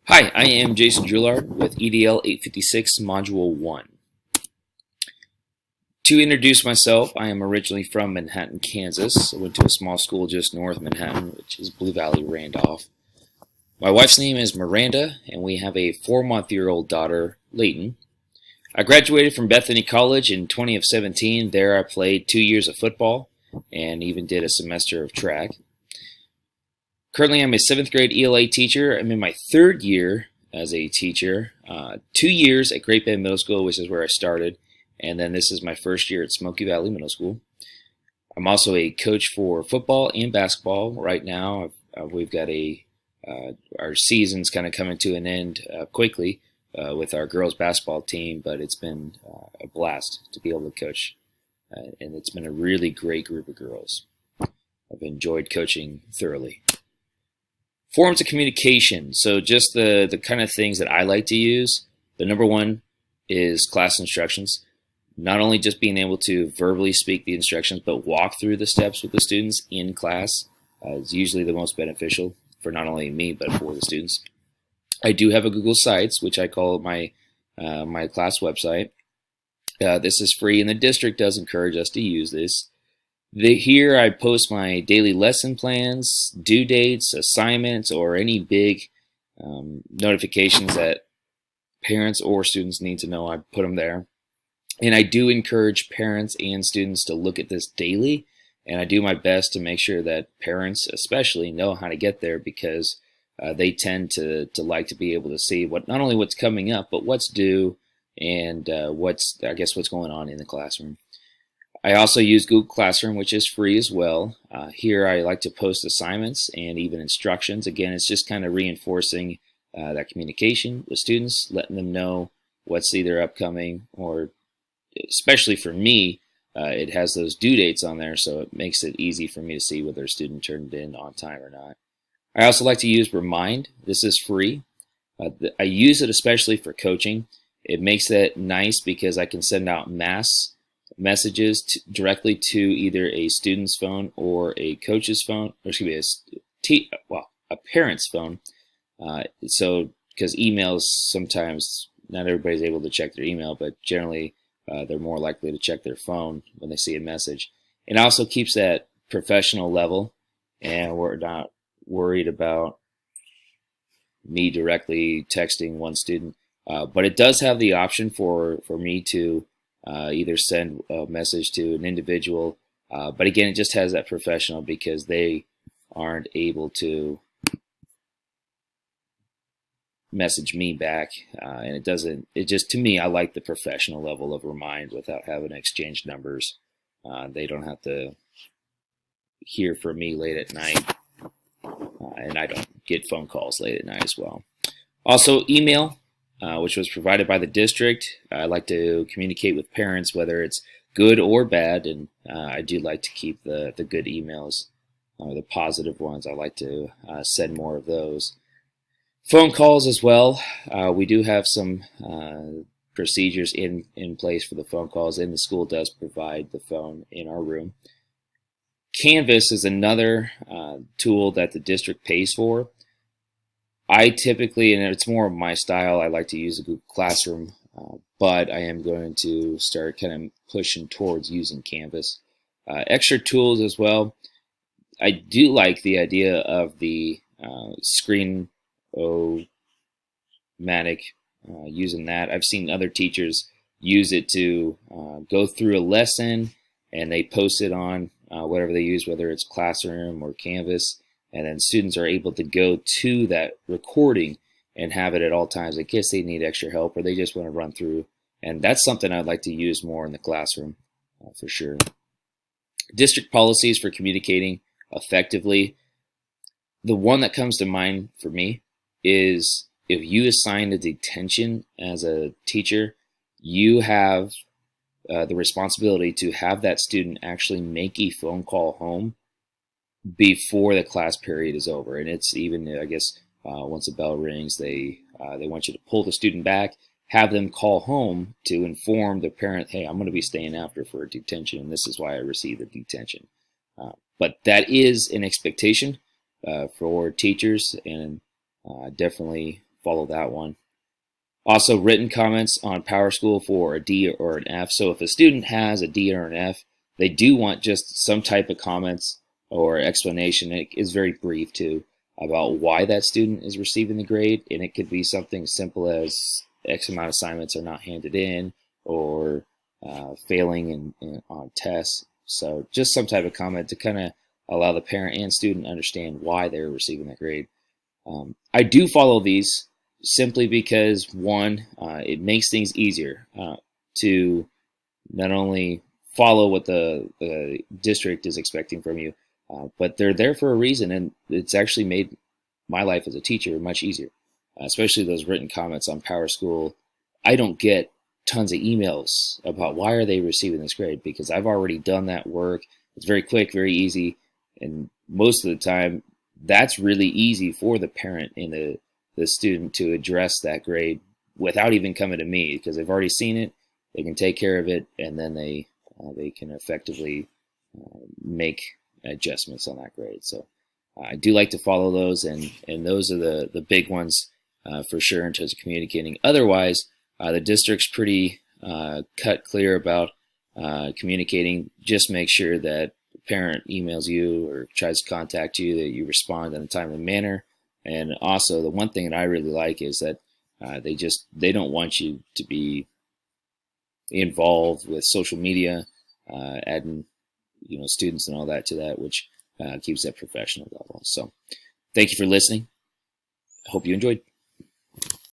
Hi, I am Jason Drillard with EDL 856 Module 1. To introduce myself, I am originally from Manhattan, Kansas. I went to a small school just north of Manhattan, which is Blue Valley Randolph. My wife's name is Miranda, and we have a 4-month-old daughter, Layton. I graduated from Bethany College in 2017. There I played 2 years of football and even did a semester of track. Currently, I'm a 7th grade ELA teacher. I'm in my 3rd year as a teacher. 2 years at Great Bend Middle School, which is where I started, and then this is my 1st year at Smoky Valley Middle School. I'm also a coach for football and basketball. Right now, we've got our season's kind of coming to an end quickly with our girls basketball team, but it's been a blast to be able to coach, and it's been a really great group of girls. I've enjoyed coaching thoroughly. Forms of communication. So just the kind of things that I like to use. The number one is class instructions. Not only just being able to verbally speak the instructions, but walk through the steps with the students in class is usually the most beneficial for not only me, but for the students. I do have a Google Sites, which I call my class website. This is free, and the district does encourage us to use this. Here I post my daily lesson plans, due dates, assignments, or any big notifications that parents or students need to know. I put them there. And I do encourage parents and students to look at this daily, and I do my best to make sure that parents especially know how to get there, because they tend to like to be able to see not only what's coming up, but what's due and what's going on in the classroom. I also use Google Classroom, which is free as well. Here I like to post assignments and even instructions. Again, it's just kind of reinforcing that communication with students, letting them know what's either upcoming, or especially for me, it has those due dates on there, so it makes it easy for me to see whether a student turned in on time or not. I also like to use Remind. This is free. I use it especially for coaching. It makes that nice because I can send out mass messages directly to either a student's phone or a coach's phone, or excuse me, a parent's phone. So because emails, sometimes not everybody's able to check their email, but generally they're more likely to check their phone when they see a message. It also keeps that professional level, and we're not worried about me directly texting one student. But it does have the option for me to either send a message to an individual, but again, it just has that professional because they aren't able to message me back, and it just, to me, I like the professional level of Remind without having to exchange numbers. They don't have to hear from me late at night, and I don't get phone calls late at night as well. Also, email. Which was provided by the district. I like to communicate with parents, whether it's good or bad, and I do like to keep the good emails, the positive ones. I like to send more of those. Phone calls as well. We do have some procedures in place for the phone calls, and the school does provide the phone in our room. Canvas is another tool that the district pays for. I typically, and it's more of my style, I like to use a Google Classroom, but I am going to start kind of pushing towards using Canvas. Extra tools as well. I do like the idea of the Screen-O-Matic, using that. I've seen other teachers use it to go through a lesson, and they post it on whatever they use, whether it's Classroom or Canvas. And then students are able to go to that recording and have it at all times in case they need extra help or they just want to run through. And that's something I'd like to use more in the classroom for sure. District policies for communicating effectively. The one that comes to mind for me is if you assign a detention as a teacher, you have the responsibility to have that student actually make a phone call home before the class period is over. And it's even, I guess, once the bell rings, they want you to pull the student back, have them call home to inform the parent, hey, I'm going to be staying after for a detention, and this is why I received the detention. But that is an expectation for teachers, and Definitely follow that one. Also, written comments on PowerSchool for a D or an F. So if a student has a D or an F, they do want just some type of comments or explanation. It is very brief too about why that student is receiving the grade, and it could be something simple as X amount of assignments are not handed in, or failing on tests. So just some type of comment to kind of allow the parent and student understand why they're receiving that grade. I do follow these simply because, one, it makes things easier to not only follow what the district is expecting from you, but they're there for a reason, and it's actually made my life as a teacher much easier, especially those written comments on PowerSchool. I don't get tons of emails about why are they receiving this grade, because I've already done that work. It's very quick, very easy, and most of the time that's really easy for the parent and the student to address that grade without even coming to me, because they've already seen it, they can take care of it, and then they can effectively make adjustments on that grade. So I do like to follow those, and those are the big ones for sure in terms of communicating. Otherwise, the district's pretty cut clear about communicating. Just make sure that the parent emails you or tries to contact you, that you respond in a timely manner. And also, the one thing that I really like is that they don't want you to be involved with social media, adding students and all that to that, which keeps that professional level. So thank you for listening. I hope you enjoyed.